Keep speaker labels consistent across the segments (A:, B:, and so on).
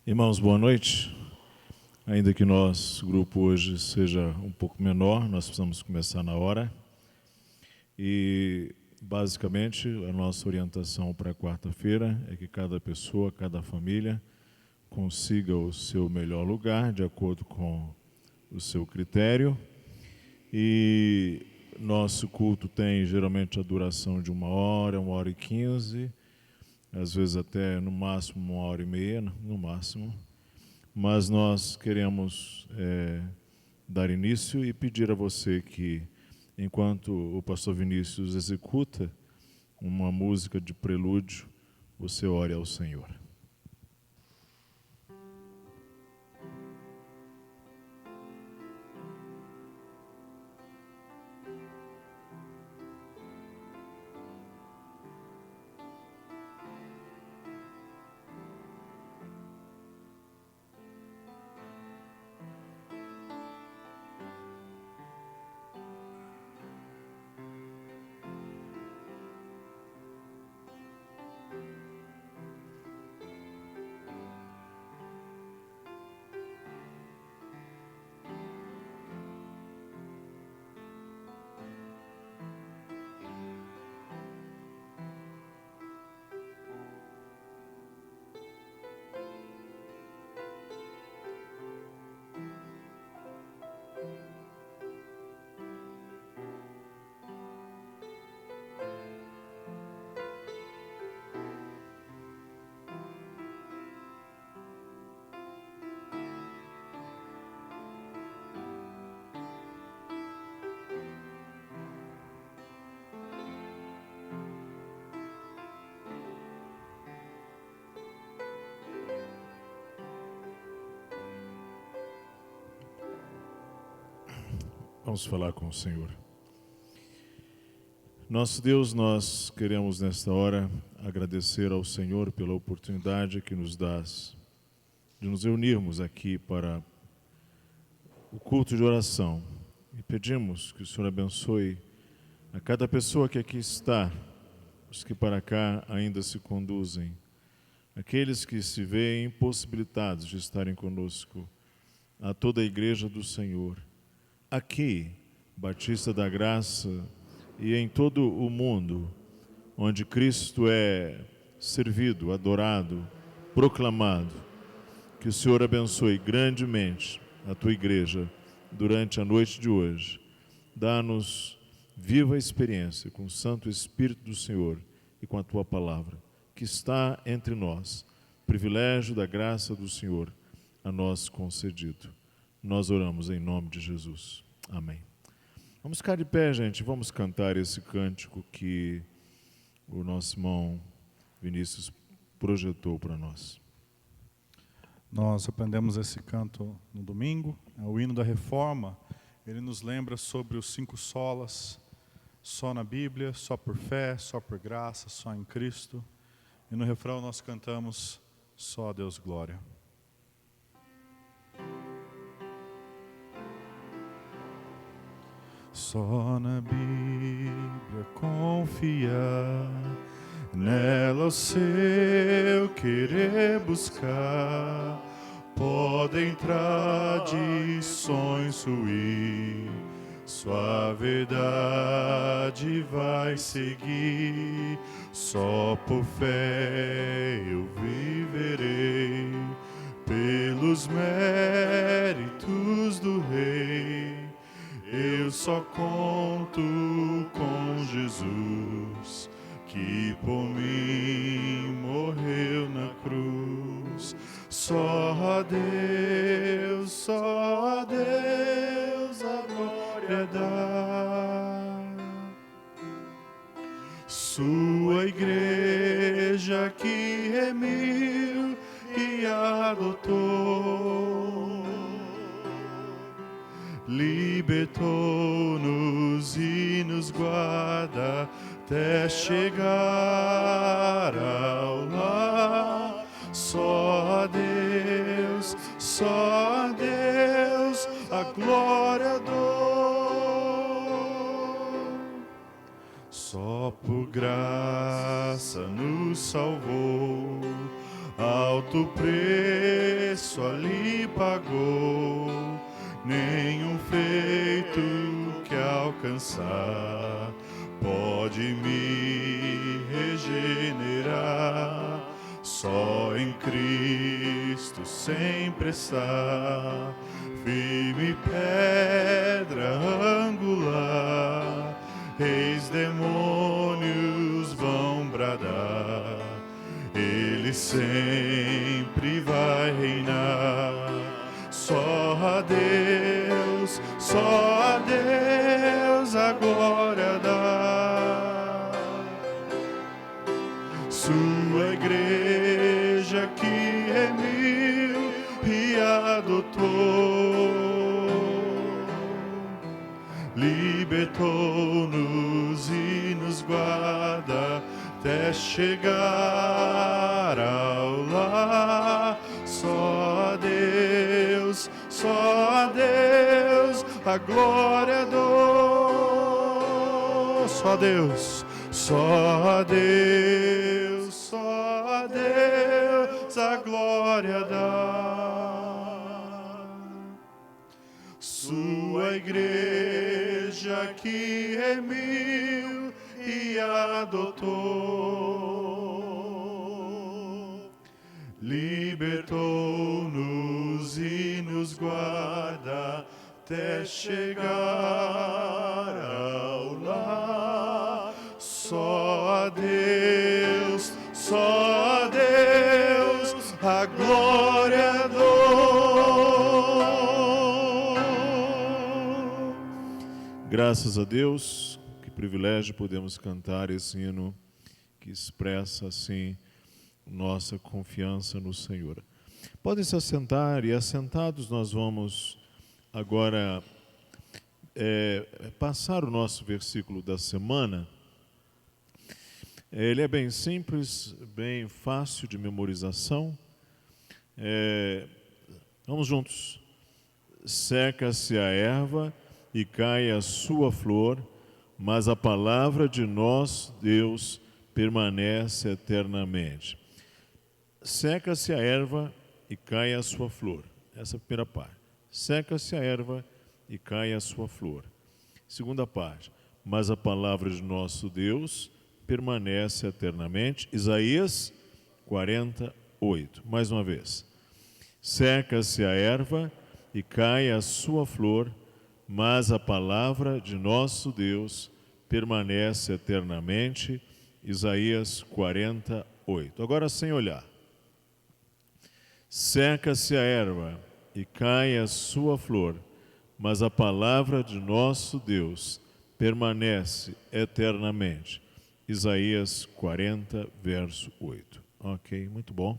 A: Irmãos, boa noite. Ainda que nosso grupo hoje seja um pouco menor, nós precisamos começar na hora. E, basicamente, a nossa orientação para quarta-feira é que cada pessoa, cada família, consiga o seu melhor lugar, de acordo com o seu critério. E nosso culto tem, geralmente, a duração de 1 hora e 15, às vezes até, no máximo, 1 hora e meia, no máximo. Mas nós queremos dar início e pedir a você que, enquanto o pastor Vinícius executa uma música de prelúdio, você ore ao Senhor. Vamos falar com o Senhor. Nosso Deus, nós queremos nesta hora agradecer ao Senhor pela oportunidade que nos dás de nos reunirmos aqui para o culto de oração. E pedimos que o Senhor abençoe a cada pessoa que aqui está, os que para cá ainda se conduzem, aqueles que se veem impossibilitados de estarem conosco, a toda a igreja do Senhor, aqui, Batista da Graça, e em todo o mundo, onde Cristo é servido, adorado, proclamado. Que o Senhor abençoe grandemente a tua igreja durante a noite de hoje. Dá-nos viva experiência com o Santo Espírito do Senhor e com a tua palavra, que está entre nós, privilégio da graça do Senhor a nós concedido. Nós oramos em nome de Jesus. Amém. Vamos ficar de pé, gente. Vamos cantar esse cântico que o nosso irmão Vinícius projetou para nós.
B: Nós aprendemos esse canto no domingo, é o hino da Reforma. Ele nos lembra sobre os 5 solas, só na Bíblia, só por fé, só por graça, só em Cristo. E no refrão nós cantamos, só a Deus glória. Só na Bíblia confiar, nela o seu querer buscar, pode tradições ruir, sua verdade vai seguir. Só por fé eu viverei, pelos méritos do Rei. Eu só conto com Jesus, que por mim morreu na cruz. Só a Deus a glória dá. Sua igreja que remiu e adotou, libertou-nos e nos guarda até chegar ao lar. Só a Deus a glória dou. Só por graça nos salvou, alto preço preço ali pagou, nenhum feito que alcançar pode me regenerar. Só em Cristo sempre está, firme pedra angular. Reis, demônios vão bradar, Ele sempre vai reinar. Só a Deus a glória dá. Sua igreja que remiu e adotou, libertou-nos e nos guarda até chegar ao lar. Só a Deus a glória dou. Só a Deus a glória dá. Sua igreja que remiu e adotou, libertou-nos e nos guarda até chegar ao lar. Só a Deus a glória dou.
A: Graças a Deus, que privilégio podemos cantar esse hino que expressa assim nossa confiança no Senhor. Podem se assentar, e assentados nós vamos agora passar o nosso versículo da semana. Ele é bem simples, bem fácil de memorização. Vamos juntos. Seca-se a erva e cai a sua flor, mas a palavra de nosso Deus permanece eternamente. Seca-se a erva e cai a sua flor. Essa é a primeira parte. Seca-se a erva e cai a sua flor. Segunda parte. Mas a palavra de nosso Deus permanece eternamente. Isaías 48. Mais uma vez. Seca-se a erva e cai a sua flor, mas a palavra de nosso Deus permanece eternamente. Isaías 48. Agora sem olhar. Seca-se a erva e cai a sua flor, mas a palavra de nosso Deus permanece eternamente. Isaías 40, verso 8. Ok, muito bom.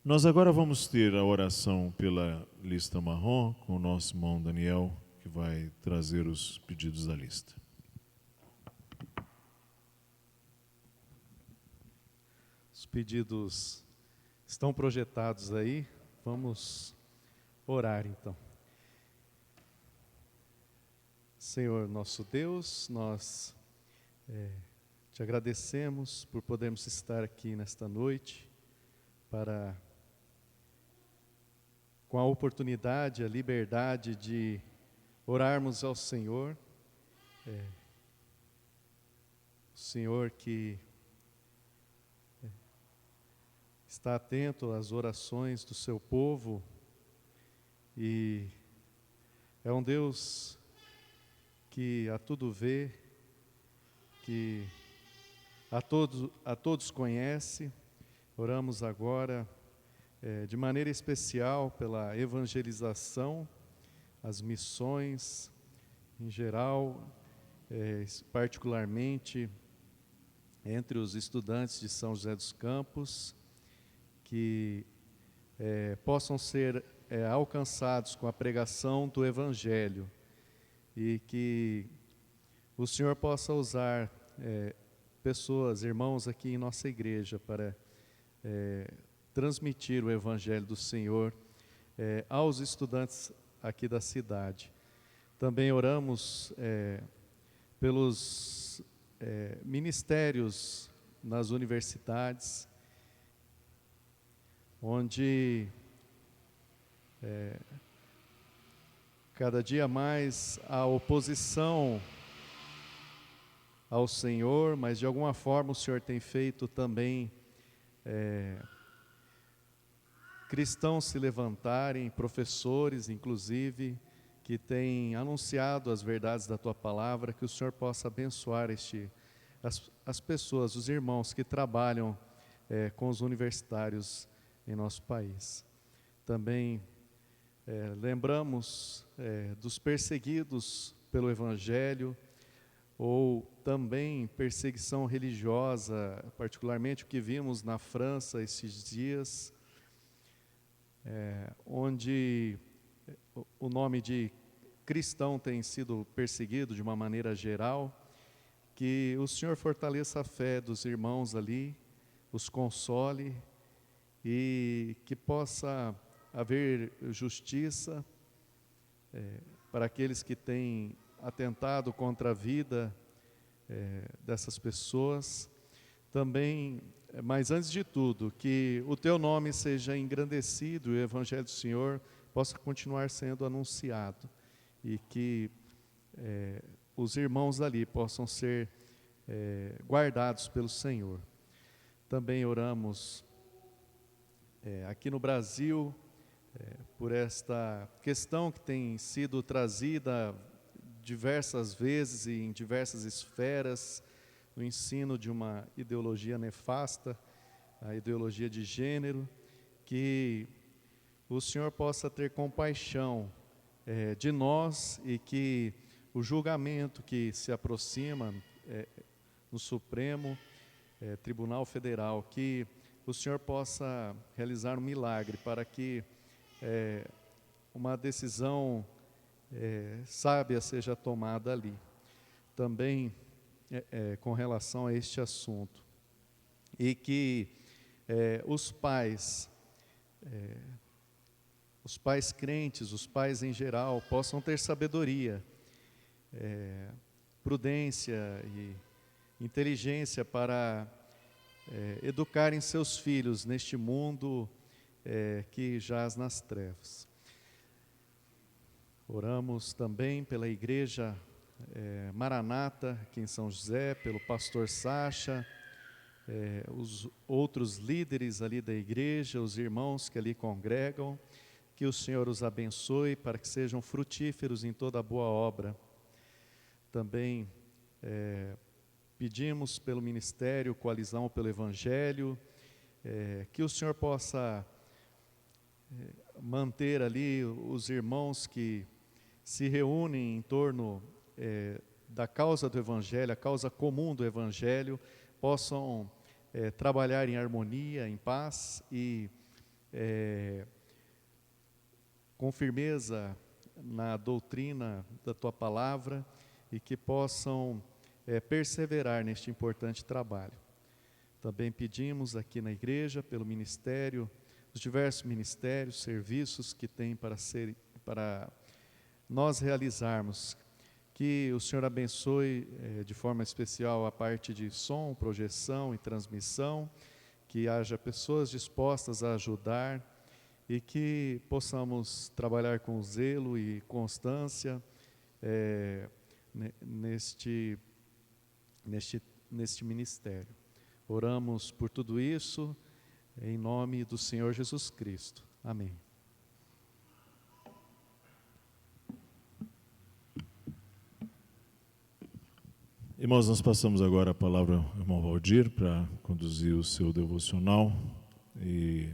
A: Nós agora vamos ter a oração pela lista marrom com o nosso irmão Daniel, que vai trazer os pedidos da lista.
C: Os pedidos estão projetados aí, vamos orar então. Senhor nosso Deus, nós te agradecemos por podermos estar aqui nesta noite para, com a oportunidade, a liberdade de orarmos ao Senhor. O Senhor que está atento às orações do seu povo e é um Deus que a tudo vê, que a todos conhece. Oramos agora de maneira especial pela evangelização, as missões em geral, particularmente entre os estudantes de São José dos Campos, que possam ser alcançados com a pregação do Evangelho e que o Senhor possa usar pessoas, irmãos aqui em nossa igreja para transmitir o Evangelho do Senhor aos estudantes aqui da cidade. Também oramos pelos ministérios nas universidades, onde cada dia mais a oposição ao Senhor, mas de alguma forma o Senhor tem feito também cristãos se levantarem, professores inclusive, que têm anunciado as verdades da Tua Palavra, que o Senhor possa abençoar as pessoas, os irmãos que trabalham com os universitários em nosso país. Também lembramos dos perseguidos pelo Evangelho, ou também perseguição religiosa, particularmente o que vimos na França esses dias, onde o nome de cristão tem sido perseguido de uma maneira geral. Que o Senhor fortaleça a fé dos irmãos ali, os console e que possa haver justiça para aqueles que têm atentado contra a vida dessas pessoas. Também, mas antes de tudo, que o Teu nome seja engrandecido e o Evangelho do Senhor possa continuar sendo anunciado e que os irmãos ali possam ser guardados pelo Senhor. Também oramos aqui no Brasil por esta questão que tem sido trazida diversas vezes e em diversas esferas, o ensino de uma ideologia nefasta, a ideologia de gênero, que o Senhor possa ter compaixão de nós e que o julgamento que se aproxima no Supremo Tribunal Federal, que o Senhor possa realizar um milagre para que uma decisão sábia seja tomada ali. Também com relação a este assunto. E que os pais crentes, os pais em geral, possam ter sabedoria, prudência e inteligência para educarem seus filhos neste mundo que jaz nas trevas. Oramos também pela igreja Maranata, aqui em São José, pelo pastor Sacha, os outros líderes ali da igreja, os irmãos que ali congregam, que o Senhor os abençoe para que sejam frutíferos em toda boa obra. Também pedimos pelo Ministério Coalizão pelo Evangelho, que o Senhor possa manter ali os irmãos que se reúnem em torno da causa do Evangelho, a causa comum do Evangelho, possam trabalhar em harmonia, em paz e com firmeza na doutrina da Tua Palavra e que possam perseverar neste importante trabalho. Também pedimos aqui na igreja, pelo ministério, os diversos ministérios, serviços que tem para nós realizarmos, que o Senhor abençoe de forma especial a parte de som, projeção e transmissão, que haja pessoas dispostas a ajudar e que possamos trabalhar com zelo e constância neste ministério. Oramos por tudo isso, em nome do Senhor Jesus Cristo. Amém.
A: Irmãos, nós passamos agora a palavra ao irmão Valdir para conduzir o seu devocional e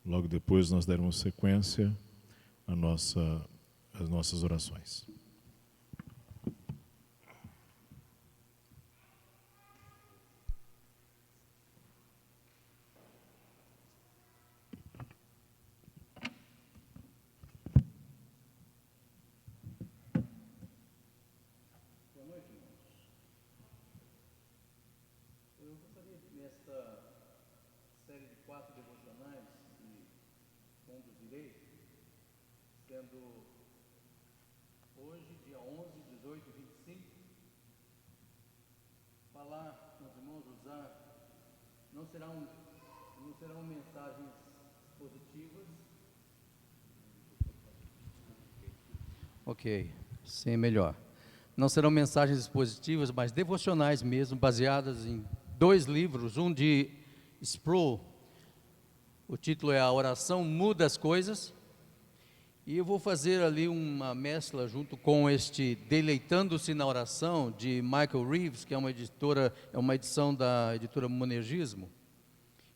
A: logo depois nós daremos sequência às nossas orações.
D: Hoje, dia 11, 18 e 25, falar com os irmãos, não serão mensagens positivas,
E: Ok, sim, é melhor. Não serão mensagens expositivas, mas devocionais mesmo, baseadas em 2 livros, um de Sproul, o título é A Oração Muda as Coisas, e eu vou fazer ali uma mescla junto com este Deleitando-se na Oração, de Michael Reeves, que é uma edição da editora Monergismo,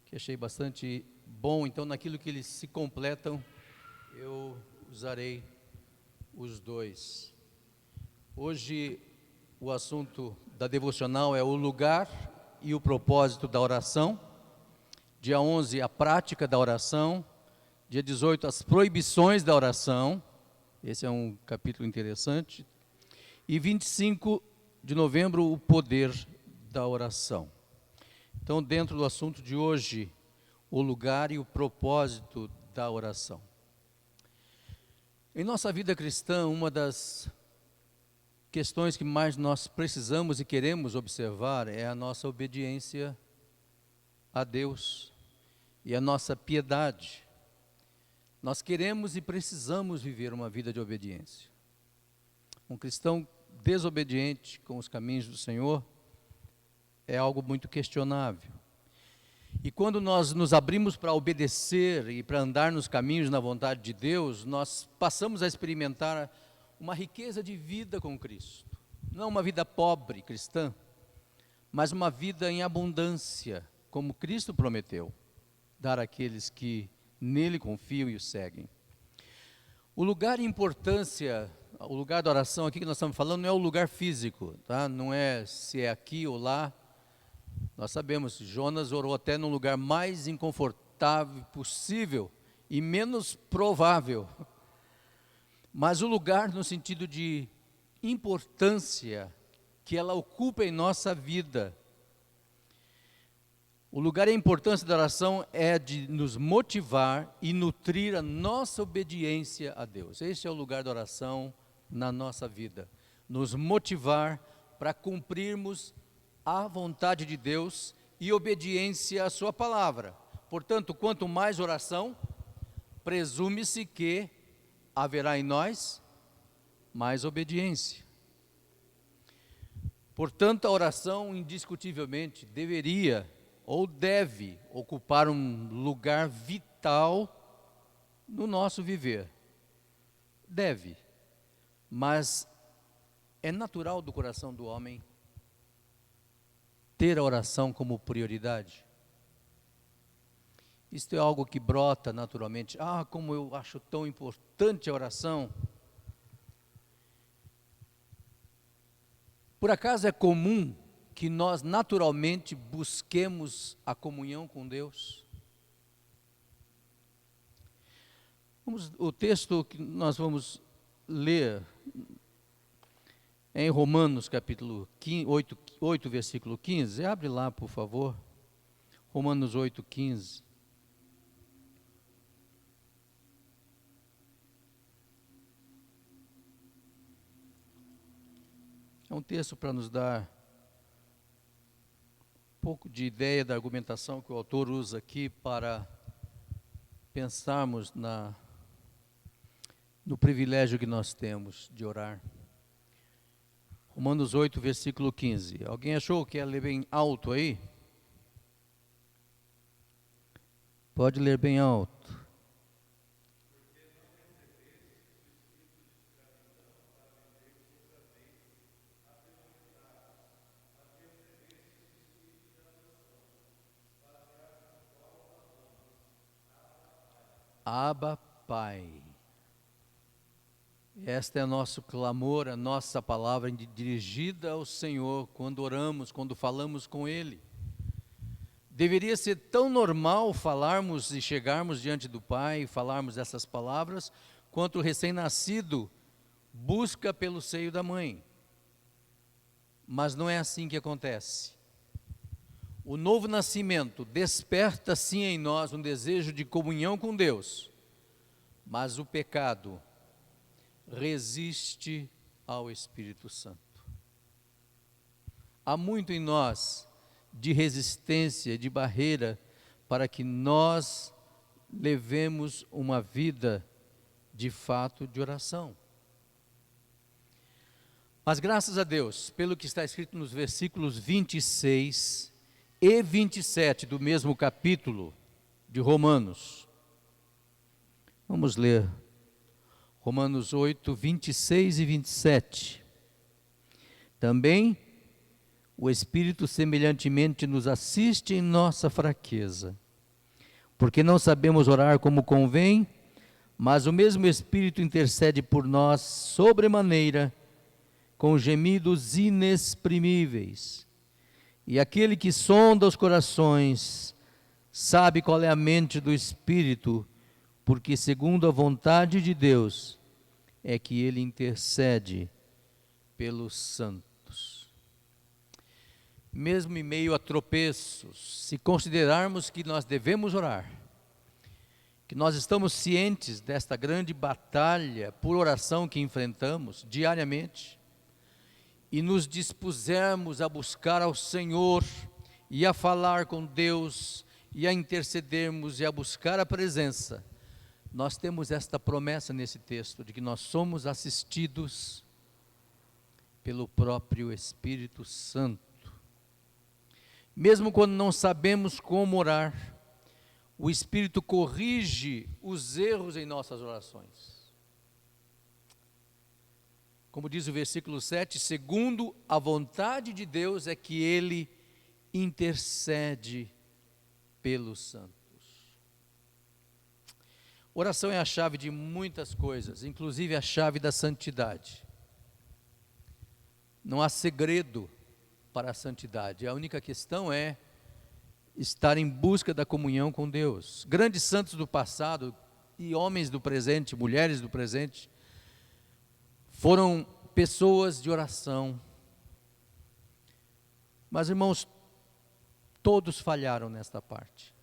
E: que achei bastante bom. Então, naquilo que eles se completam, eu usarei os 2. Hoje, o assunto da devocional é o lugar e o propósito da oração. Dia 11, a prática da oração. Dia 18, as proibições da oração. Esse é um capítulo interessante. E 25 de novembro, o poder da oração. Então, dentro do assunto de hoje, o lugar e o propósito da oração. Em nossa vida cristã, uma das questões que mais nós precisamos e queremos observar é a nossa obediência a Deus e a nossa piedade. Nós queremos e precisamos viver uma vida de obediência. Um cristão desobediente com os caminhos do Senhor é algo muito questionável. E quando nós nos abrimos para obedecer e para andar nos caminhos na vontade de Deus, nós passamos a experimentar uma riqueza de vida com Cristo. Não uma vida pobre cristã, mas uma vida em abundância, como Cristo prometeu dar àqueles que nele confiam e o seguem. O lugar e importância, o lugar da oração aqui que nós estamos falando não é o lugar físico, tá? Não é se é aqui ou lá. Nós sabemos, Jonas orou até no lugar mais inconfortável possível e menos provável. Mas o lugar no sentido de importância que ela ocupa em nossa vida. O lugar e a importância da oração é de nos motivar e nutrir a nossa obediência a Deus. Este é o lugar da oração na nossa vida. Nos motivar para cumprirmos a vontade de Deus e obediência à sua palavra. Portanto, quanto mais oração, presume-se que haverá em nós mais obediência. Portanto, a oração indiscutivelmente deveria ou deve ocupar um lugar vital no nosso viver. Deve, mas é natural do coração do homem ter a oração como prioridade. Isto é algo que brota naturalmente. Como eu acho tão importante a oração. Por acaso é comum que nós naturalmente busquemos a comunhão com Deus? O texto que nós vamos ler é em Romanos capítulo 8, versículo 15. Abre lá, por favor. Romanos 8, 15. É um texto para nos dar um pouco de ideia da argumentação que o autor usa aqui para pensarmos no privilégio que nós temos de orar. Romanos 8, versículo 15. Alguém achou que ia ler bem alto aí? Pode ler bem alto. Abba, Pai. Este é o nosso clamor, a nossa palavra dirigida ao Senhor quando oramos, quando falamos com Ele. Deveria ser tão normal falarmos e chegarmos diante do Pai e falarmos essas palavras, quanto o recém-nascido busca pelo seio da mãe. Mas não é assim que acontece. O novo nascimento desperta sim em nós um desejo de comunhão com Deus, mas o pecado resiste ao Espírito Santo. Há muito em nós de resistência, de barreira, para que nós levemos uma vida de fato de oração. Mas graças a Deus, pelo que está escrito nos versículos 26 e 27 do mesmo capítulo de Romanos. Vamos ler Romanos 8, 26 e 27. Também o Espírito semelhantemente nos assiste em nossa fraqueza, porque não sabemos orar como convém, mas o mesmo Espírito intercede por nós sobremaneira, com gemidos inexprimíveis. E aquele que sonda os corações sabe qual é a mente do Espírito, porque segundo a vontade de Deus é que ele intercede pelos santos. Mesmo em meio a tropeços, se considerarmos que nós devemos orar, que nós estamos cientes desta grande batalha por oração que enfrentamos diariamente, e nos dispusermos a buscar ao Senhor, e a falar com Deus, e a intercedermos, e a buscar a presença, nós temos esta promessa nesse texto, de que nós somos assistidos pelo próprio Espírito Santo. Mesmo quando não sabemos como orar, o Espírito corrige os erros em nossas orações. Como diz o versículo 7, segundo a vontade de Deus é que Ele intercede pelos santos. Oração é a chave de muitas coisas, inclusive a chave da santidade. Não há segredo para a santidade, a única questão é estar em busca da comunhão com Deus. Grandes santos do passado e homens do presente, mulheres do presente, foram pessoas de oração. Mas, irmãos, todos falharam nesta parte.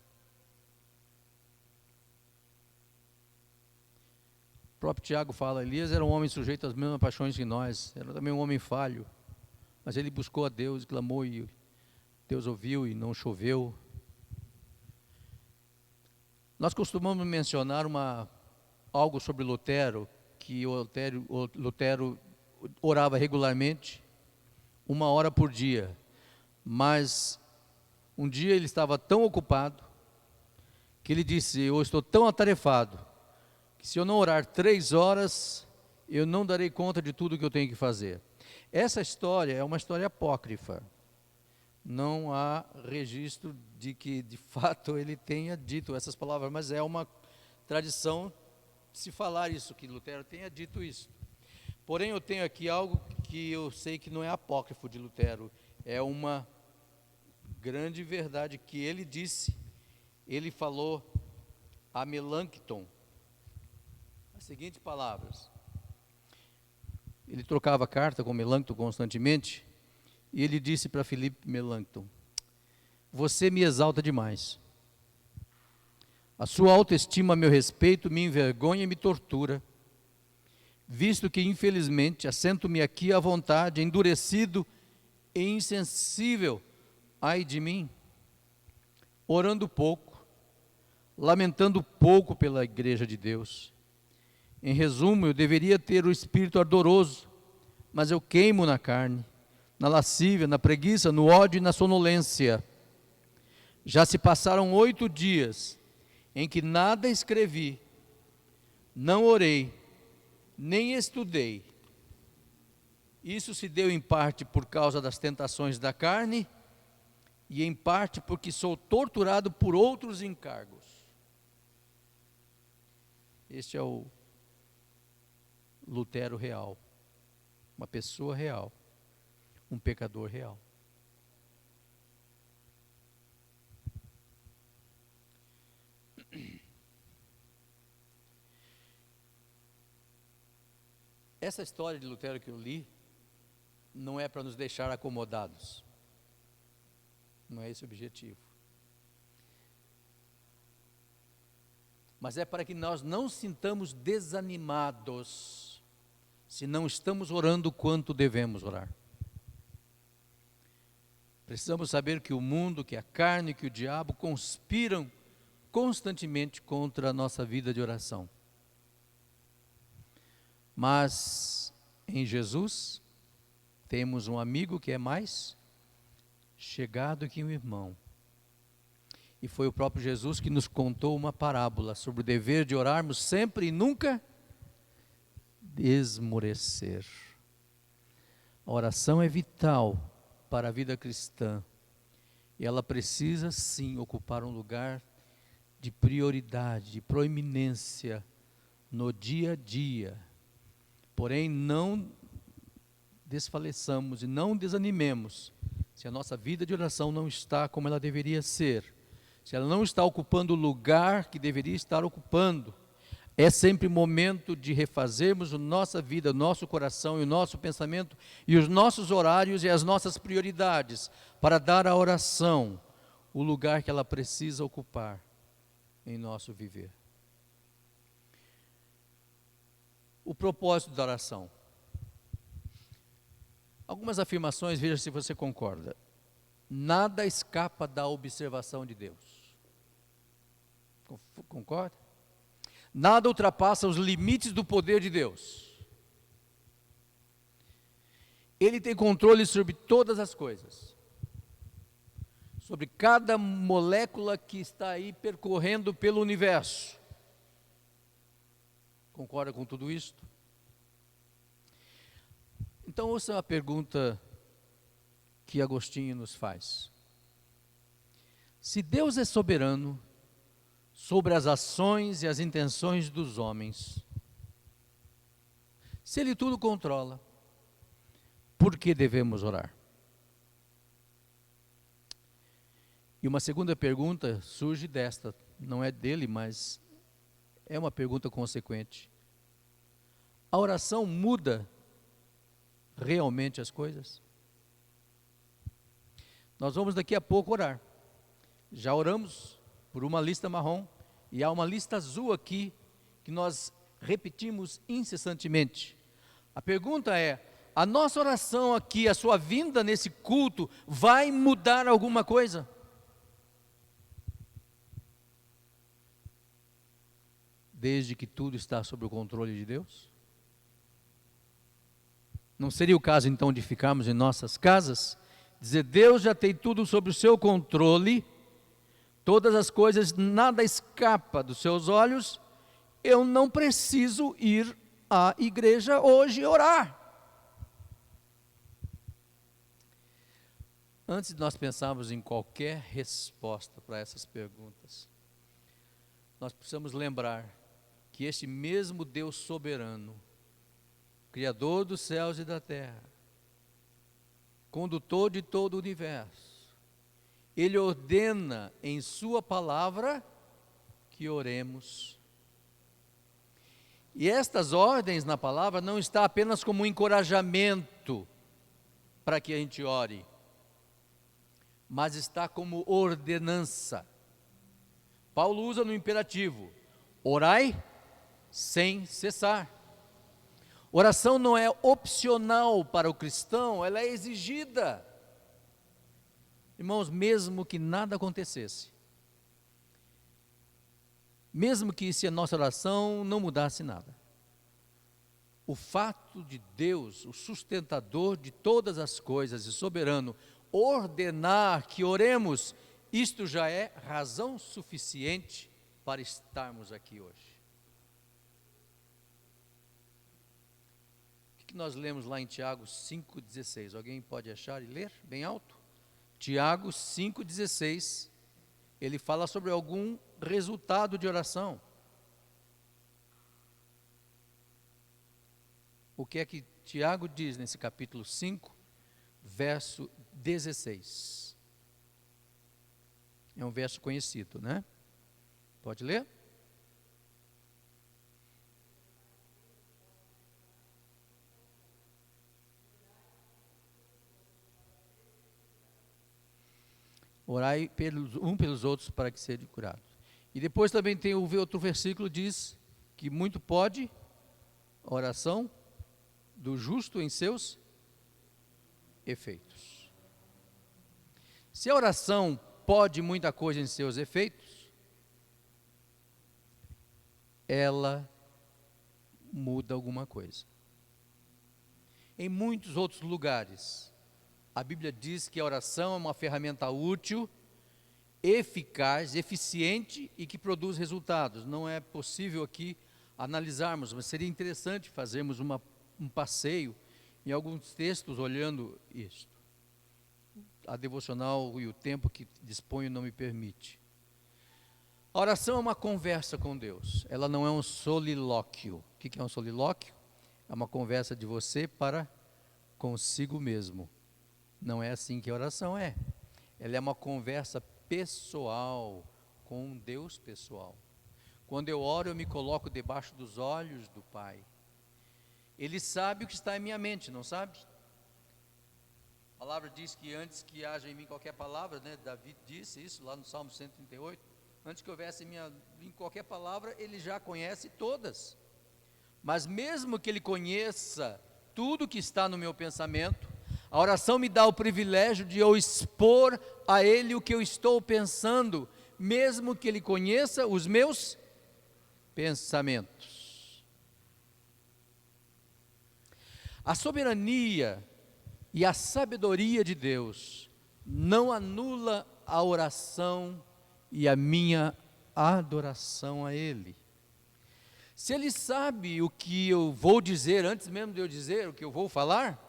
E: O próprio Tiago fala, Elias era um homem sujeito às mesmas paixões que nós, era também um homem falho, mas ele buscou a Deus, clamou e Deus ouviu e não choveu. Nós costumamos mencionar algo sobre Lutero, que Lutero orava regularmente, 1 hora por dia, mas um dia ele estava tão ocupado, que ele disse, eu estou tão atarefado, que se eu não orar 3 horas, eu não darei conta de tudo que eu tenho que fazer. Essa história é uma história apócrifa, não há registro de que de fato ele tenha dito essas palavras, mas é uma tradição se falar isso, que Lutero tenha dito isso. Porém, eu tenho aqui algo que eu sei que não é apócrifo de Lutero, é uma grande verdade que ele disse. Ele falou a Melanchthon as seguintes palavras. Ele trocava carta com Melanchthon constantemente, e ele disse para Philippe Melanchthon, você me exalta demais. A sua autoestima a meu respeito me envergonha e me tortura, visto que infelizmente assento-me aqui à vontade, endurecido e insensível, ai de mim, orando pouco, lamentando pouco pela igreja de Deus. Em resumo, eu deveria ter o espírito ardoroso, mas eu queimo na carne, na lascívia, na preguiça, no ódio e na sonolência. Já se passaram 8 dias em que nada escrevi, não orei, nem estudei. Isso se deu em parte por causa das tentações da carne e em parte porque sou torturado por outros encargos. Este é o Lutero real, uma pessoa real, um pecador real. Essa história de Lutero que eu li não é para nos deixar acomodados, não é esse o objetivo, mas é para que nós não sintamos desanimados se não estamos orando quanto devemos orar. Precisamos saber que o mundo, que a carne, que o diabo conspiram constantemente contra a nossa vida de oração. Mas em Jesus, temos um amigo que é mais chegado que um irmão. E foi o próprio Jesus que nos contou uma parábola sobre o dever de orarmos sempre e nunca esmorecer. A oração é vital para a vida cristã. E ela precisa sim ocupar um lugar de prioridade, de proeminência no dia a dia. Porém, não desfaleçamos e não desanimemos se a nossa vida de oração não está como ela deveria ser, se ela não está ocupando o lugar que deveria estar ocupando. É sempre momento de refazermos a nossa vida, o nosso coração e o nosso pensamento e os nossos horários e as nossas prioridades para dar à oração o lugar que ela precisa ocupar em nosso viver. O propósito da oração. Algumas afirmações, veja se você concorda. Nada escapa da observação de Deus. Concorda? Nada ultrapassa os limites do poder de Deus. Ele tem controle sobre todas as coisas. Sobre cada molécula que está aí percorrendo pelo universo. Concorda com tudo isto? Então ouça a pergunta que Agostinho nos faz. Se Deus é soberano sobre as ações e as intenções dos homens, se Ele tudo controla, por que devemos orar? E uma segunda pergunta surge desta, não é dele, mas é uma pergunta consequente. A oração muda realmente as coisas? Nós vamos daqui a pouco orar. Já oramos por uma lista marrom e há uma lista azul aqui que nós repetimos incessantemente. A pergunta é: a nossa oração aqui, a sua vinda nesse culto, vai mudar alguma coisa? Desde que tudo está sob o controle de Deus? Não seria o caso então de ficarmos em nossas casas, dizer: Deus já tem tudo sob o seu controle, todas as coisas, nada escapa dos seus olhos, eu não preciso ir à igreja hoje orar. Antes de nós pensarmos em qualquer resposta para essas perguntas, nós precisamos lembrar que este mesmo Deus soberano, Criador dos céus e da terra, condutor de todo o universo, Ele ordena em sua palavra que oremos. E estas ordens na palavra não está apenas como um encorajamento para que a gente ore, mas está como ordenança. Paulo usa no imperativo: orai sem cessar. Oração não é opcional para o cristão, ela é exigida. Irmãos, mesmo que nada acontecesse, mesmo que se a nossa oração não mudasse nada, o fato de Deus, o sustentador de todas as coisas e soberano, ordenar que oremos, isto já é razão suficiente para estarmos aqui hoje. O que nós lemos lá em Tiago 5,16? Alguém pode achar e ler bem alto? Tiago 5,16, ele fala sobre algum resultado de oração. O que é que Tiago diz nesse capítulo 5, verso 16? É um verso conhecido, né? Pode ler? Orai pelos outros para que sejam curados. E depois também tem o outro versículo, diz que muito pode a oração do justo em seus efeitos. Se a oração pode muita coisa em seus efeitos, ela muda alguma coisa. Em muitos outros lugares, a Bíblia diz que a oração é uma ferramenta útil, eficaz, eficiente e que produz resultados. Não é possível aqui analisarmos, mas seria interessante fazermos um passeio em alguns textos olhando isto. A devocional e o tempo que disponho não me permite. A oração é uma conversa com Deus, ela não é um solilóquio. O que é um solilóquio? É uma conversa de você para consigo mesmo. Não é assim que a oração é. Ela é uma conversa pessoal, com Deus pessoal. Quando eu oro, eu me coloco debaixo dos olhos do Pai. Ele sabe o que está em minha mente, não sabe? A palavra diz que antes que haja em mim qualquer palavra, né? Davi disse isso lá no Salmo 138, antes que houvesse em qualquer palavra, ele já conhece todas. Mas mesmo que ele conheça tudo que está no meu pensamento, a oração me dá o privilégio de eu expor a ele o que eu estou pensando, mesmo que ele conheça os meus pensamentos. A soberania e a sabedoria de Deus não anula a oração e a minha adoração a Ele. Se Ele sabe o que eu vou dizer, antes mesmo de eu dizer o que eu vou falar,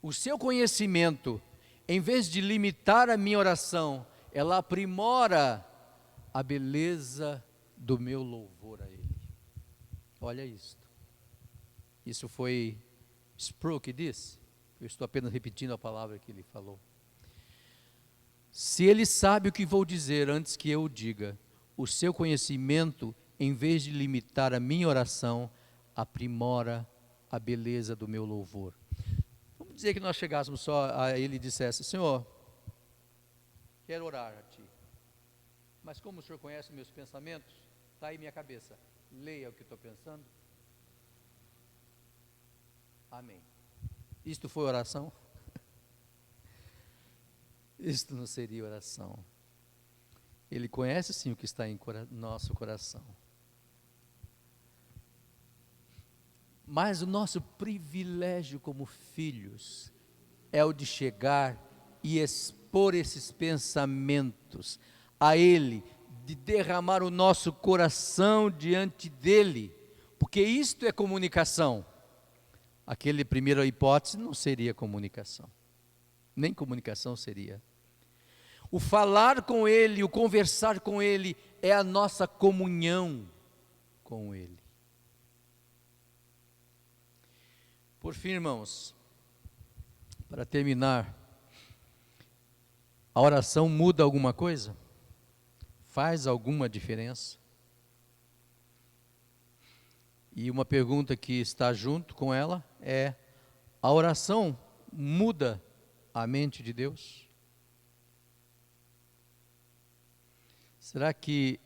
E: o seu conhecimento, em vez de limitar a minha oração, ela aprimora a beleza do meu louvor a Ele. Olha isto. Isso foi Sproul que disse. Eu estou apenas repetindo a palavra que ele falou. Se Ele sabe o que vou dizer antes que eu o diga, o seu conhecimento, em vez de limitar a minha oração, aprimora a beleza do meu louvor. Vamos dizer que nós chegássemos só a Ele e dissesse: Senhor, quero orar a Ti, mas como o Senhor conhece meus pensamentos, está aí minha cabeça, leia o que estou pensando. Amém. Isto foi oração? Isto não seria oração. Ele conhece sim o que está em nosso coração. Mas o nosso privilégio como filhos é o de chegar e expor esses pensamentos a Ele, de derramar o nosso coração diante dEle, porque isto é comunicação. Aquela primeira hipótese não seria comunicação, nem comunicação seria. O falar com Ele, o conversar com Ele, é a nossa comunhão com Ele. Por fim, irmãos, para terminar, a oração muda alguma coisa? Faz alguma diferença? E uma pergunta que está junto com ela é: a oração muda a mente de Deus? Será que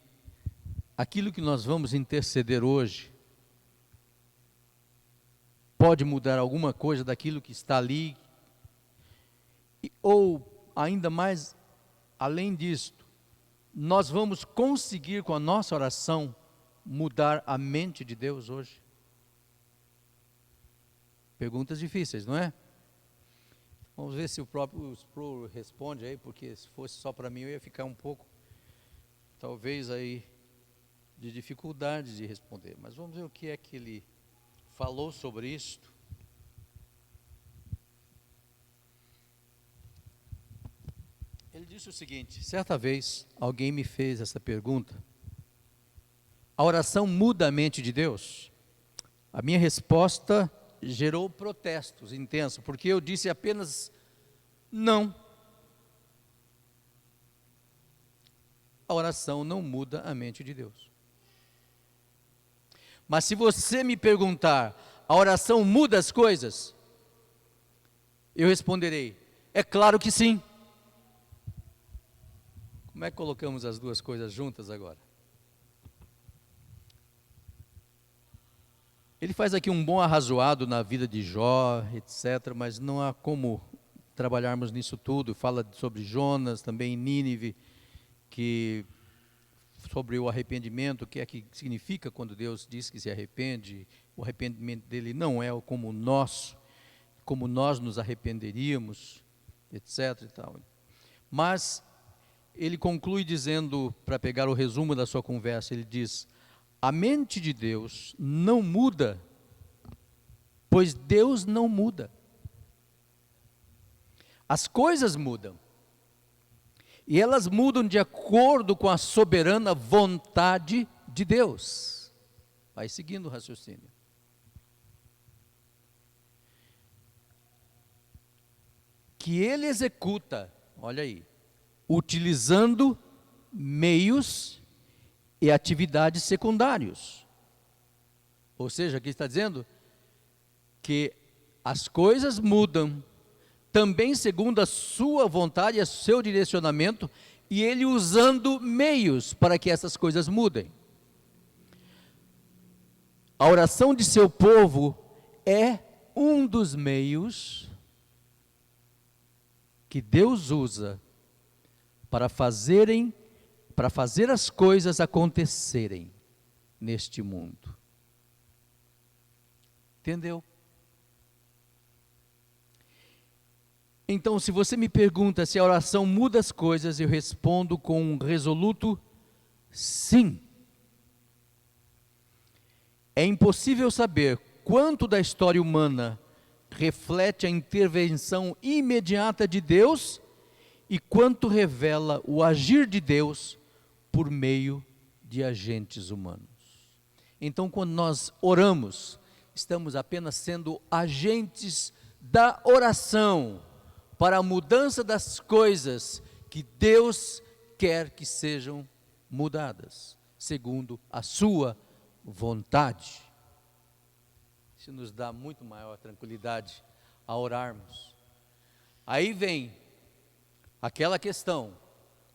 E: aquilo que nós vamos interceder hoje pode mudar alguma coisa daquilo que está ali? Ou, ainda mais, além disto, nós vamos conseguir com a nossa oração mudar a mente de Deus hoje? Perguntas difíceis, não é? Vamos ver se o próprio Sproul responde aí, porque se fosse só para mim eu ia ficar um pouco, talvez aí, de dificuldade de responder. Mas vamos ver o que é que ele falou sobre isto. Ele disse o seguinte: certa vez alguém me fez essa pergunta: a oração muda a mente de Deus? A minha resposta gerou protestos intensos, porque eu disse apenas não. A oração não muda a mente de Deus. Mas se você me perguntar, a oração muda as coisas? Eu responderei: é claro que sim. Como é que colocamos as duas coisas juntas agora? Ele faz aqui um bom arrazoado na vida de Jó, etc., mas não há como trabalharmos nisso tudo. Fala sobre Jonas, também Nínive, sobre o arrependimento, o que é que significa quando Deus diz que se arrepende. O arrependimento dele não é como o nosso. como nós nos arrependeríamos, etc. e tal. Mas ele conclui dizendo, para pegar o resumo da sua conversa, ele diz: a mente de Deus não muda, pois Deus não muda. As coisas mudam, e elas mudam de acordo com a soberana vontade de Deus. Vai seguindo o raciocínio. Que ele executa, olha aí, utilizando meios e atividades secundários. Ou seja, aqui está dizendo que as coisas mudam, também segundo a sua vontade e o seu direcionamento, e ele usando meios para que essas coisas mudem. A oração de seu povo é um dos meios que Deus usa para fazer as coisas acontecerem neste mundo. Entendeu? Então, se você me pergunta se a oração muda as coisas, eu respondo com um resoluto sim. É impossível saber quanto da história humana reflete a intervenção imediata de Deus e quanto revela o agir de Deus por meio de agentes humanos. Então, quando nós oramos, estamos apenas sendo agentes da oração para a mudança das coisas que Deus quer que sejam mudadas, segundo a sua vontade. Isso nos dá muito maior tranquilidade a orarmos. Aí vem aquela questão: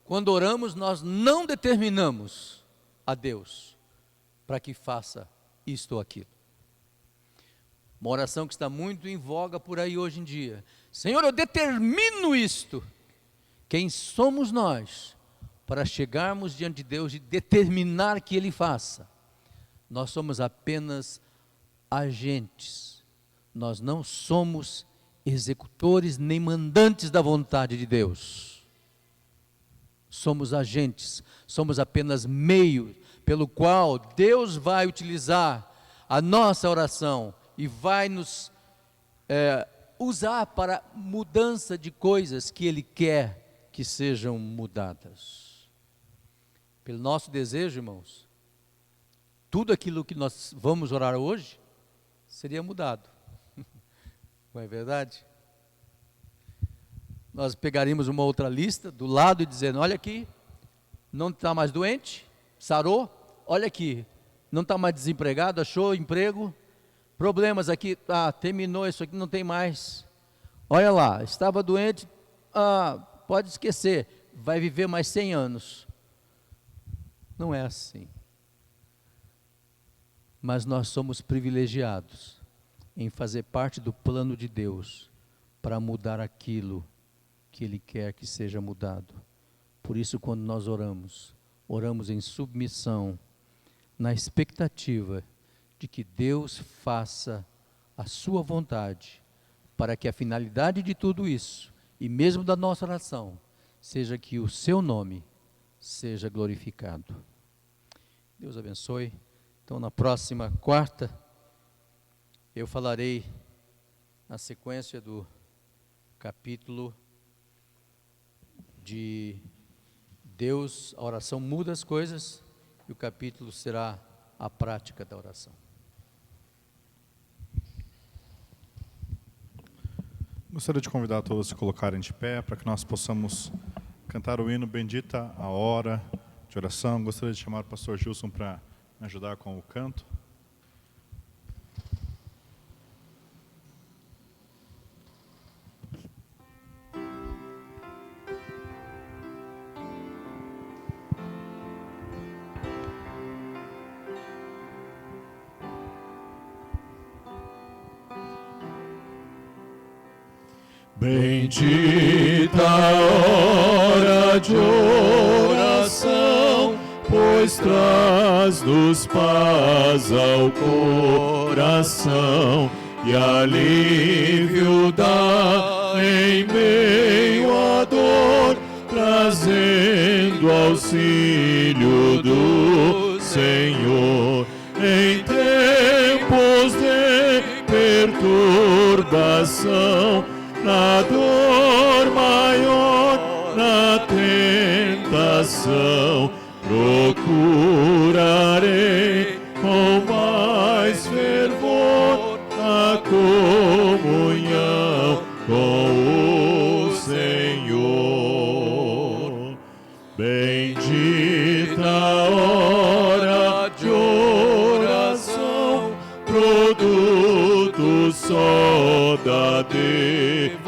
E: quando oramos, nós não determinamos a Deus para que faça isto ou aquilo. Uma oração que está muito em voga por aí hoje em dia: Senhor, eu determino isto. Quem somos nós para chegarmos diante de Deus e determinar que Ele faça? Nós somos apenas agentes. Nós não somos executores nem mandantes da vontade de Deus. Somos agentes, somos apenas meio pelo qual Deus vai utilizar a nossa oração e vai nos usar para mudança de coisas que Ele quer que sejam mudadas. Pelo nosso desejo, irmãos, tudo aquilo que nós vamos orar hoje seria mudado. Não é verdade? Nós pegaríamos uma outra lista do lado e dizendo: olha aqui, não está mais doente, sarou, olha aqui, não está mais desempregado, achou emprego, problemas aqui, terminou, isso aqui não tem mais. Olha lá, estava doente, pode esquecer, vai viver mais 100 anos. Não é assim. Mas nós somos privilegiados em fazer parte do plano de Deus para mudar aquilo que Ele quer que seja mudado. Por isso, quando nós oramos em submissão, na expectativa de que Deus faça a sua vontade, para que a finalidade de tudo isso, e mesmo da nossa oração, seja que o seu nome seja glorificado. Deus abençoe. Então, na próxima quarta, eu falarei na sequência do capítulo de Deus, a oração muda as coisas, e o capítulo será a prática da oração.
B: Gostaria de convidar todos a se colocarem de pé para que nós possamos cantar o hino Bendita a Hora de Oração. Gostaria de chamar o pastor Gilson para me ajudar com o canto.
A: Bendita a hora de oração, pois traz-nos paz ao coração e alívio dá em meio à dor, trazendo auxílio do Senhor. Em tempos de perturbação, na dor maior, na tentação, procurarei com mais fervor a comunhão com o Senhor. Bendita a hora de oração, produto só da devoção,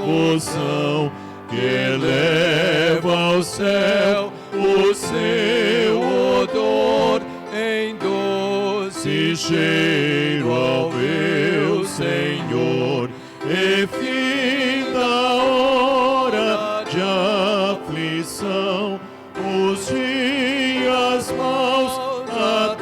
A: que eleva ao céu o seu odor em doce cheiro ao meu Senhor. E fim da hora de aflição, os dias maus da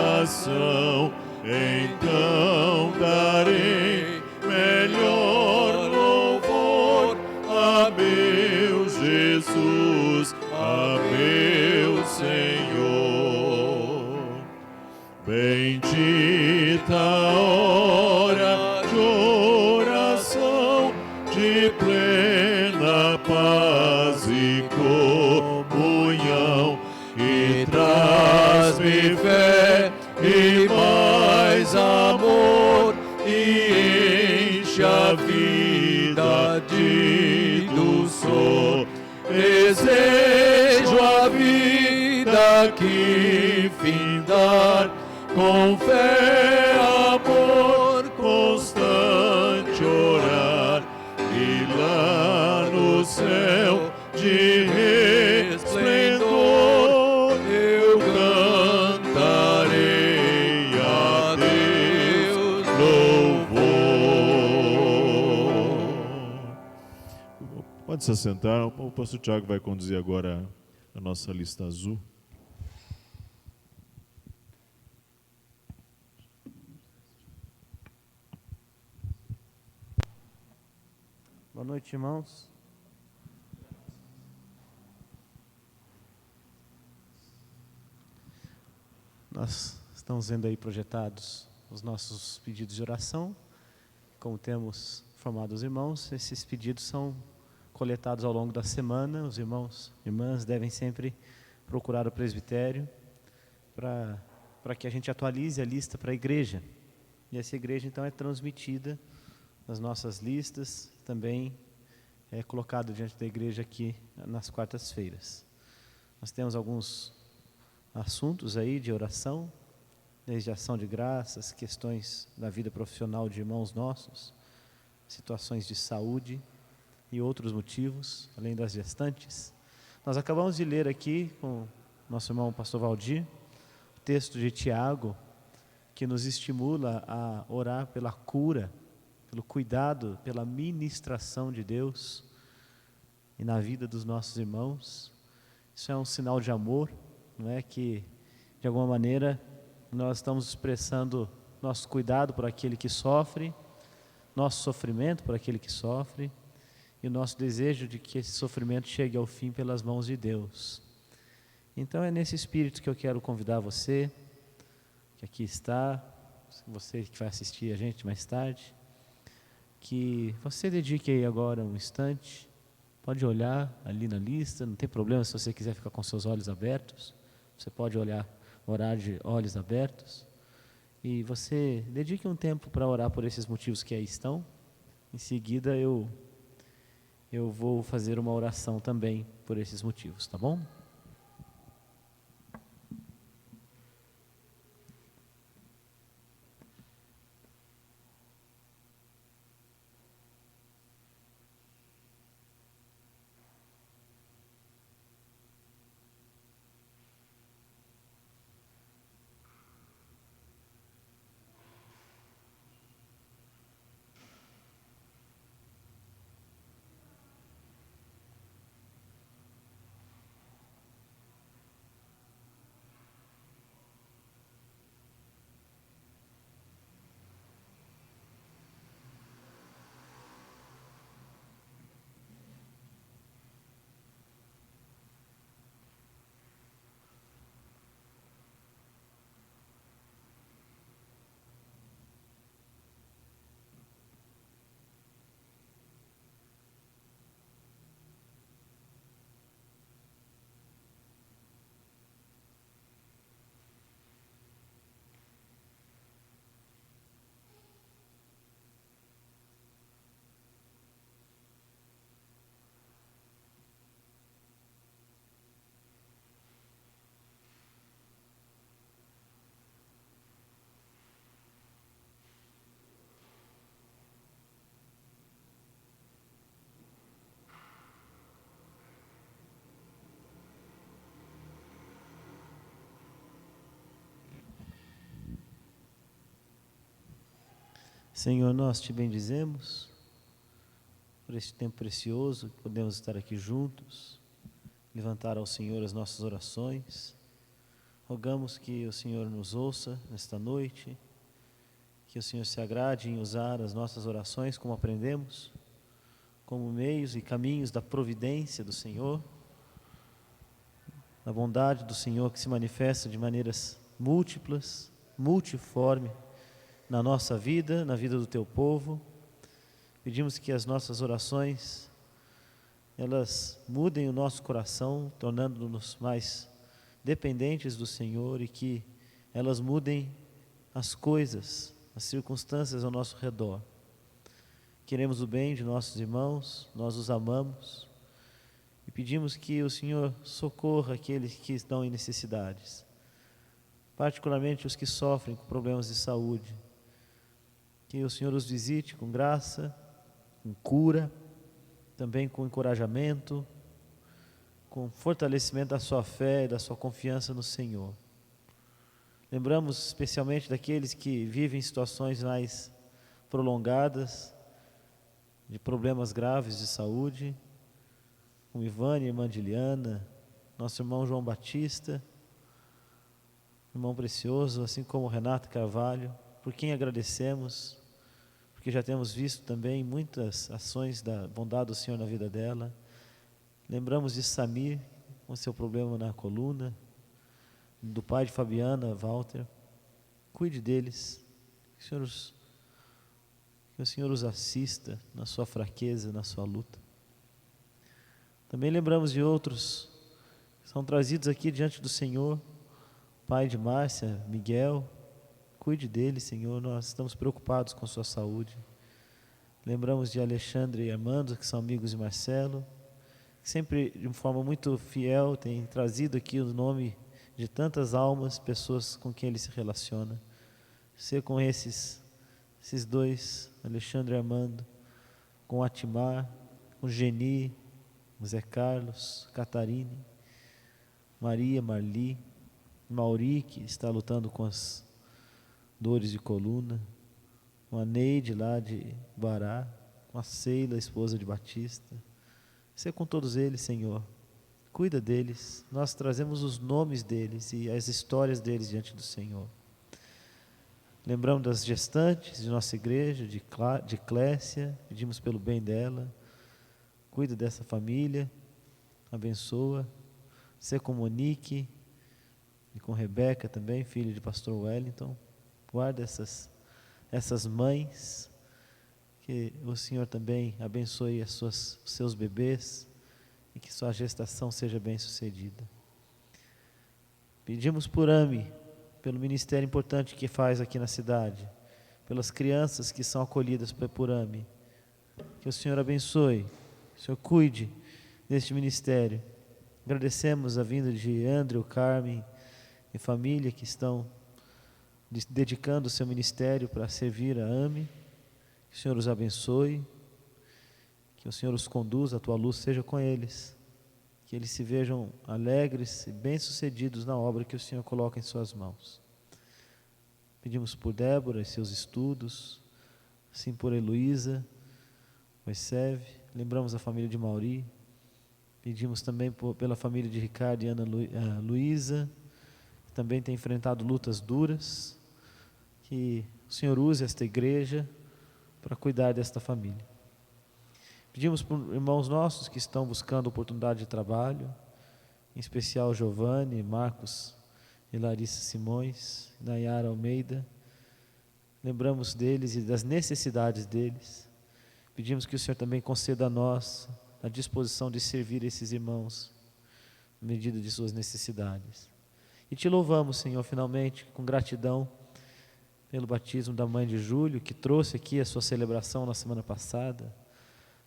A: tentação, então darei melhor louvor a meu Jesus, a meu Senhor. Bendita a hora de oração, de plena paz e comunhão, que traz-me fé e mais amor, e enche a vida de doçor. Desejo a vida que findar, com fé, amor, constante orar, e lá no céu de resplendor eu cantarei a Deus louvor. Pode se assentar, o pastor Tiago vai conduzir agora a nossa lista azul.
F: Boa noite, irmãos. Nós estamos vendo aí projetados os nossos pedidos de oração. Como temos formado os irmãos, esses pedidos são coletados ao longo da semana. Os irmãos e irmãs devem sempre procurar o presbitério para que a gente atualize a lista para a igreja. E essa igreja, então, é transmitida nas nossas listas, também é colocado diante da igreja aqui nas quartas-feiras. Nós temos alguns assuntos aí de oração, desde ação de graças, questões da vida profissional de irmãos nossos, situações de saúde e outros motivos, além das gestantes. Nós acabamos de ler aqui com nosso irmão pastor Valdir, o texto de Tiago, que nos estimula a orar pela cura, pelo cuidado, pela ministração de Deus e na vida dos nossos irmãos. Isso é um sinal de amor, não é? Que de alguma maneira nós estamos expressando nosso cuidado por aquele que sofre, nosso sofrimento por aquele que sofre e o nosso desejo de que esse sofrimento chegue ao fim pelas mãos de Deus. Então é nesse espírito que eu quero convidar você, que aqui está, você que vai assistir a gente mais tarde, que você dedique aí agora um instante, pode olhar ali na lista, não tem problema se você quiser ficar com seus olhos abertos, você pode orar de olhos abertos, e você dedique um tempo para orar por esses motivos que aí estão. Em seguida eu vou fazer uma oração também por esses motivos, tá bom? Senhor, nós te bendizemos por este tempo precioso que podemos estar aqui juntos, levantar ao Senhor as nossas orações. Rogamos que o Senhor nos ouça nesta noite, que o Senhor se agrade em usar as nossas orações como aprendemos, como meios e caminhos da providência do Senhor, da bondade do Senhor que se manifesta de maneiras múltiplas, multiforme na nossa vida, na vida do teu povo. Pedimos que as nossas orações, elas mudem o nosso coração, tornando-nos mais dependentes do Senhor, e que elas mudem as coisas, as circunstâncias ao nosso redor. Queremos o bem de nossos irmãos, nós os amamos, e pedimos que o Senhor socorra aqueles que estão em necessidades, particularmente os que sofrem com problemas de saúde. Que o Senhor os visite com graça, com cura, também com encorajamento, com fortalecimento da sua fé e da sua confiança no Senhor. Lembramos especialmente daqueles que vivem situações mais prolongadas, de problemas graves de saúde, como Ivane e irmã Diliana, nosso irmão João Batista, irmão precioso, assim como Renato Carvalho, por quem agradecemos, porque já temos visto também muitas ações da bondade do Senhor na vida dela. Lembramos de Samir, com seu problema na coluna, do pai de Fabiana, Walter. Cuide deles, que o Senhor os assista na sua fraqueza, na sua luta. Também lembramos de outros que são trazidos aqui diante do Senhor, pai de Márcia, Miguel. Cuide dele, Senhor, nós estamos preocupados com sua saúde. Lembramos de Alexandre e Armando, que são amigos de Marcelo, que sempre, de uma forma muito fiel, tem trazido aqui o nome de tantas almas, pessoas com quem ele se relaciona. Ser com esses dois, Alexandre e Armando, com Atimar, com Geni, Zé Carlos, Catarine, Maria, Marli, Mauri, que está lutando com as dores de coluna, com a Neide lá de Guará, com a Ceila, esposa de Batista. Ser com todos eles, Senhor. Cuida deles. Nós trazemos os nomes deles e as histórias deles diante do Senhor. Lembramos das gestantes de nossa igreja, de Clécia, pedimos pelo bem dela. Cuida dessa família, abençoa. Ser com Monique e com Rebeca também, filha de pastor Wellington. Guarda essas mães, que o Senhor também abençoe os seus bebês e que sua gestação seja bem sucedida. Pedimos por AME, pelo ministério importante que faz aqui na cidade, pelas crianças que são acolhidas por AME, que o Senhor abençoe, que o Senhor cuide deste ministério. Agradecemos a vinda de Andrew, Carmen e família que estão dedicando o seu ministério para servir a AME. Que o Senhor os abençoe, que o Senhor os conduza, a tua luz seja com eles, que eles se vejam alegres e bem-sucedidos na obra que o Senhor coloca em suas mãos. Pedimos por Débora e seus estudos, assim por Heloísa, Moisés, lembramos a família de Mauri, pedimos também pela família de Ricardo e Ana Luísa, que também tem enfrentado lutas duras, que o Senhor use esta igreja para cuidar desta família. Pedimos por irmãos nossos que estão buscando oportunidade de trabalho, em especial Giovanni, Marcos e Larissa Simões, Nayara Almeida. Lembramos deles e das necessidades deles. Pedimos que o Senhor também conceda a nós a disposição de servir esses irmãos, na medida de suas necessidades. E te louvamos, Senhor, finalmente, com gratidão, pelo batismo da mãe de Júlio, que trouxe aqui a sua celebração na semana passada,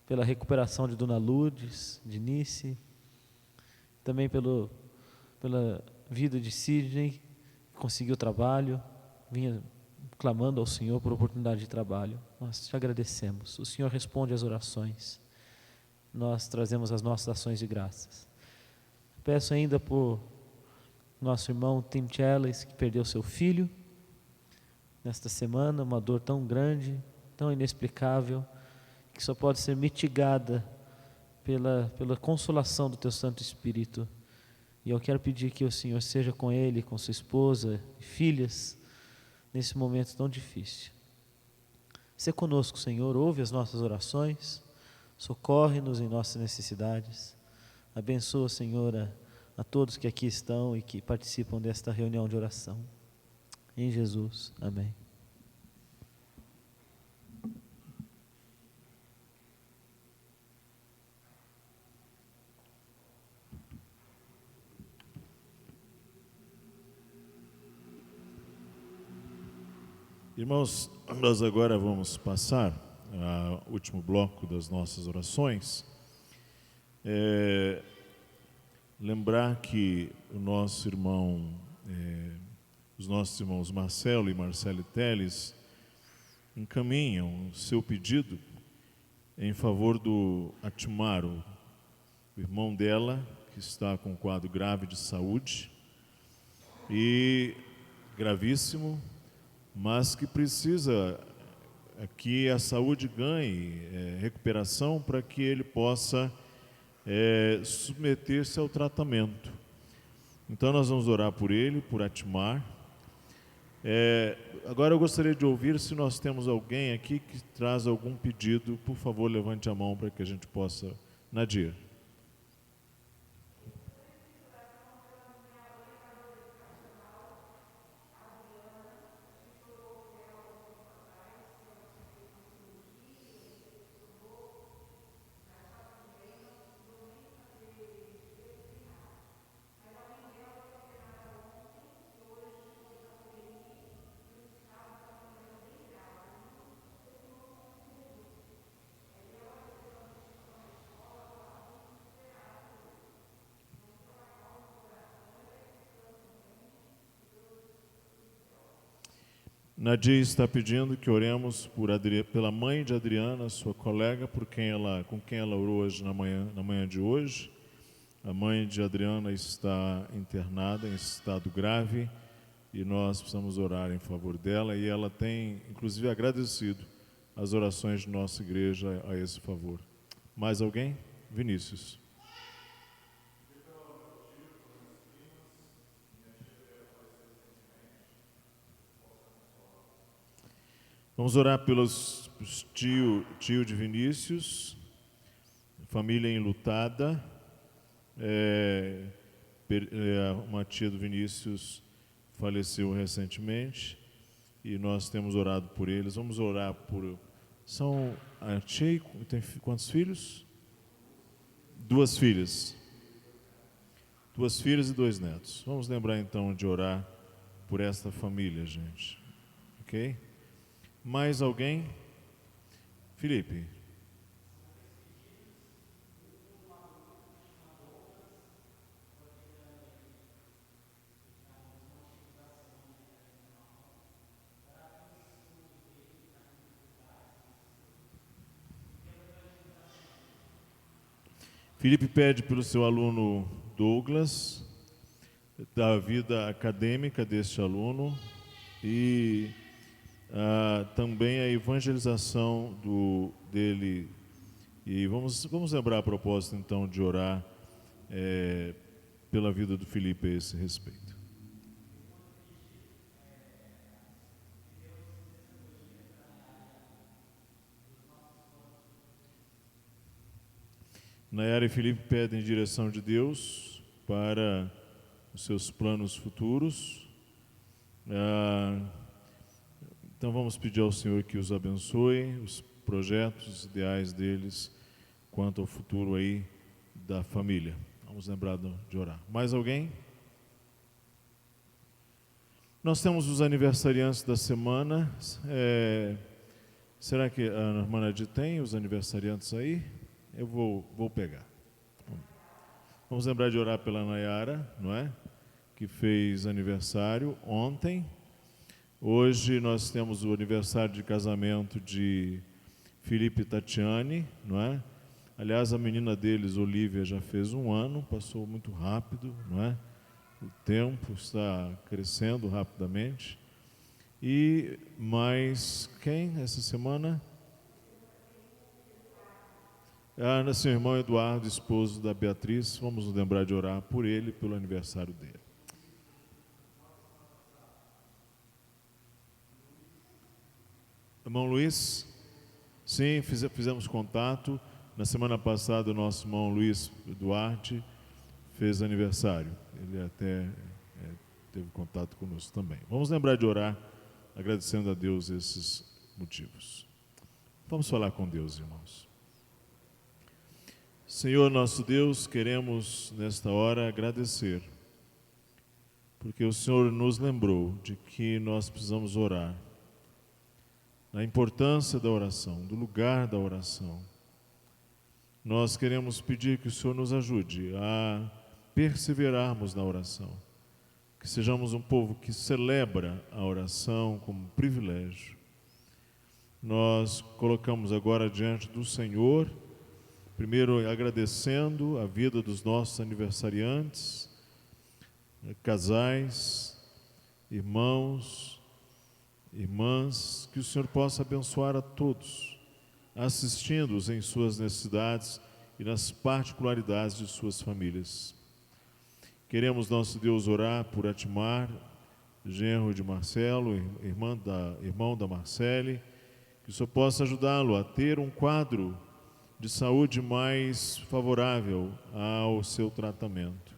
F: pela recuperação de Dona Lourdes, de Nice, também pela vida de Sidney, que conseguiu trabalho, vinha clamando ao Senhor por oportunidade de trabalho. Nós te agradecemos, o Senhor responde às orações, nós trazemos as nossas ações de graças. Peço ainda por nosso irmão Tim Chelles, que perdeu seu filho nesta semana, uma dor tão grande, tão inexplicável, que só pode ser mitigada pela consolação do Teu Santo Espírito. E eu quero pedir que o Senhor seja com ele, com sua esposa e filhas, nesse momento tão difícil. Seja conosco, Senhor, ouve as nossas orações, socorre-nos em nossas necessidades. Abençoa, Senhor, a todos que aqui estão e que participam desta reunião de oração. Em Jesus, amém.
A: Irmãos, nós agora vamos passar ao último bloco das nossas orações. Lembrar que os nossos irmãos Marcelo e Marcele Teles encaminham o seu pedido em favor do Atmaro, o irmão dela, que está com um quadro grave de saúde, e gravíssimo, mas que precisa que a saúde ganhe recuperação para que ele possa submeter-se ao tratamento. Então nós vamos orar por ele, por Atmar. Agora eu gostaria de ouvir se nós temos alguém aqui que traz algum pedido. Por favor, levante a mão para que a gente possa... Nadir. Nadir está pedindo que oremos pela mãe de Adriana, sua colega, com quem ela orou hoje na manhã de hoje. A mãe de Adriana está internada em estado grave e nós precisamos orar em favor dela, e ela tem, inclusive, agradecido as orações de nossa igreja a esse favor. Mais alguém? Vinícius. Vamos orar pelos tio de Vinícius, família enlutada. Uma tia do Vinícius faleceu recentemente e nós temos orado por eles. Vamos orar por... A tia tem quantos filhos? 2 filhas. 2 filhas e 2 netos. Vamos lembrar então de orar por esta família, gente. Ok? Mais alguém? Felipe. Felipe pede pelo seu aluno Douglas, da vida acadêmica deste aluno e também a evangelização dele. E vamos lembrar a propósito então de orar pela vida do Felipe a esse respeito. Nayara e Felipe pedem direção de Deus para os seus planos futuros. Então vamos pedir ao Senhor que os abençoe, os projetos, os ideais deles quanto ao futuro aí da família. Vamos lembrar de orar. Mais alguém? Nós temos os aniversariantes da semana. Será que a irmã Nadir tem os aniversariantes aí? Eu vou pegar. Vamos lembrar de orar pela Nayara, não é? Que fez aniversário ontem. Hoje nós temos o aniversário de casamento de Felipe e Tatiane, não é? Aliás, a menina deles, Olivia, já fez 1 ano, passou muito rápido, não é? O tempo está crescendo rapidamente. E mais quem essa semana? Seu irmão Eduardo, esposo da Beatriz. Vamos nos lembrar de orar por ele, pelo aniversário dele. Irmão Luiz? Sim, fizemos contato. Na semana passada, o nosso irmão Luiz Duarte fez aniversário. Ele até teve contato conosco também. Vamos lembrar de orar, agradecendo a Deus esses motivos. Vamos falar com Deus, irmãos. Senhor nosso Deus, queremos nesta hora agradecer, porque o Senhor nos lembrou de que nós precisamos orar, da importância da oração, do lugar da oração. Nós queremos pedir que o Senhor nos ajude a perseverarmos na oração, que sejamos um povo que celebra a oração como privilégio. Nós colocamos agora diante do Senhor, primeiro agradecendo a vida dos nossos aniversariantes, casais, irmãos, irmãs, que o Senhor possa abençoar a todos, assistindo-os em suas necessidades e nas particularidades de suas famílias. Queremos, nosso Deus, orar por Atmar, genro de Marcelo, irmão da Marcele, que o Senhor possa ajudá-lo a ter um quadro de saúde mais favorável ao seu tratamento.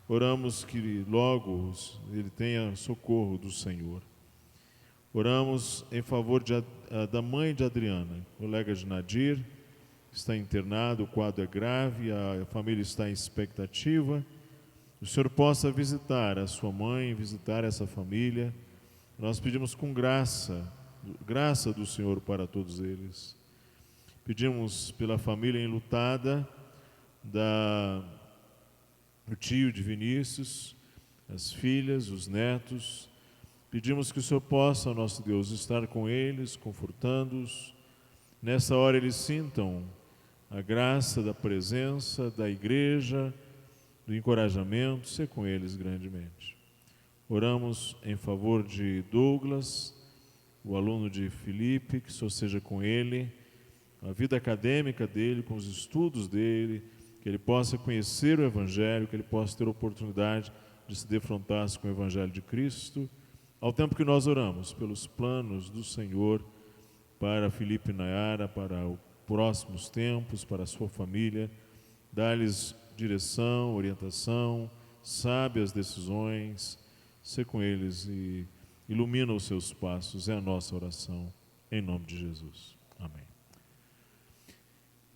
A: Oramos que logo ele tenha socorro do Senhor. Oramos em favor da mãe de Adriana, colega de Nadir, que está internado, o quadro é grave, a família está em expectativa. O Senhor possa visitar a sua mãe, visitar essa família. Nós pedimos com graça do Senhor para todos eles. Pedimos pela família enlutada do tio de Vinícius, as filhas, os netos. Pedimos que o Senhor possa, nosso Deus, estar com eles, confortando-os. Nessa hora eles sintam a graça da presença da igreja, do encorajamento, ser com eles grandemente. Oramos em favor de Douglas, o aluno de Felipe, que o Senhor seja com ele, a vida acadêmica dele, com os estudos dele, que ele possa conhecer o Evangelho, que ele possa ter a oportunidade de se defrontar com o Evangelho de Cristo, ao tempo que nós oramos pelos planos do Senhor para Felipe e Nayara, para os próximos tempos, para a sua família, dá-lhes direção, orientação, sábias decisões, ser com eles e ilumina os seus passos, é a nossa oração, em nome de Jesus. Amém.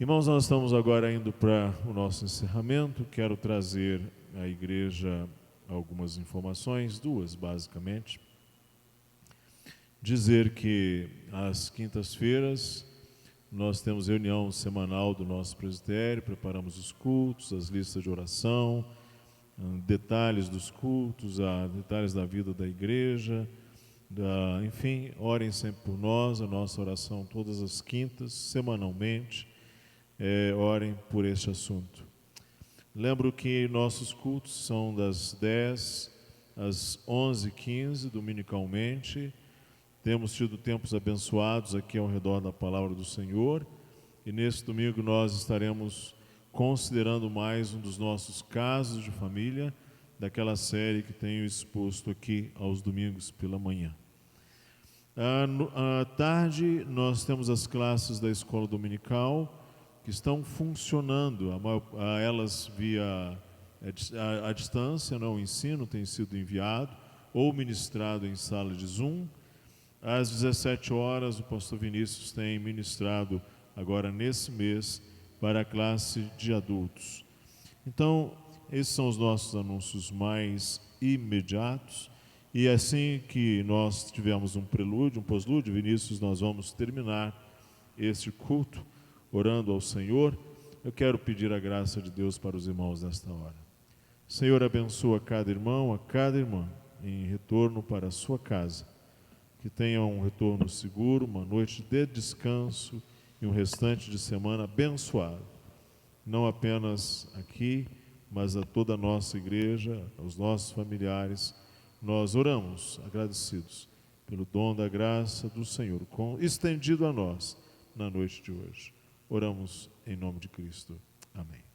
A: Irmãos, nós estamos agora indo para o nosso encerramento. Quero trazer à igreja algumas informações, duas basicamente. Dizer que às quintas-feiras nós temos reunião semanal do nosso presbitério, preparamos os cultos, as listas de oração, detalhes dos cultos, detalhes da vida da igreja, enfim, orem sempre por nós, a nossa oração todas as quintas, semanalmente. Orem por este assunto. Lembro que nossos cultos são das 10 às 11h15, dominicalmente. Temos tido tempos abençoados aqui ao redor da palavra do Senhor. E nesse domingo nós estaremos considerando mais um dos nossos casos de família, daquela série que tenho exposto aqui aos domingos pela manhã. À tarde nós temos as classes da escola dominical, que estão funcionando, elas via a distância, o ensino tem sido enviado ou ministrado em sala de Zoom. Às 17 horas, o pastor Vinícius tem ministrado agora nesse mês para a classe de adultos. Então, esses são os nossos anúncios mais imediatos. E assim que nós tivermos um prelúdio, um pós-lúdio, Vinícius, nós vamos terminar este culto orando ao Senhor. Eu quero pedir a graça de Deus para os irmãos nesta hora. Senhor, abençoa cada irmão, a cada irmã, em retorno para a sua casa. Que tenham um retorno seguro, uma noite de descanso e um restante de semana abençoado. Não apenas aqui, mas a toda a nossa igreja, aos nossos familiares. Nós oramos agradecidos, pelo dom da graça do Senhor, estendido a nós na noite de hoje. Oramos em nome de Cristo. Amém.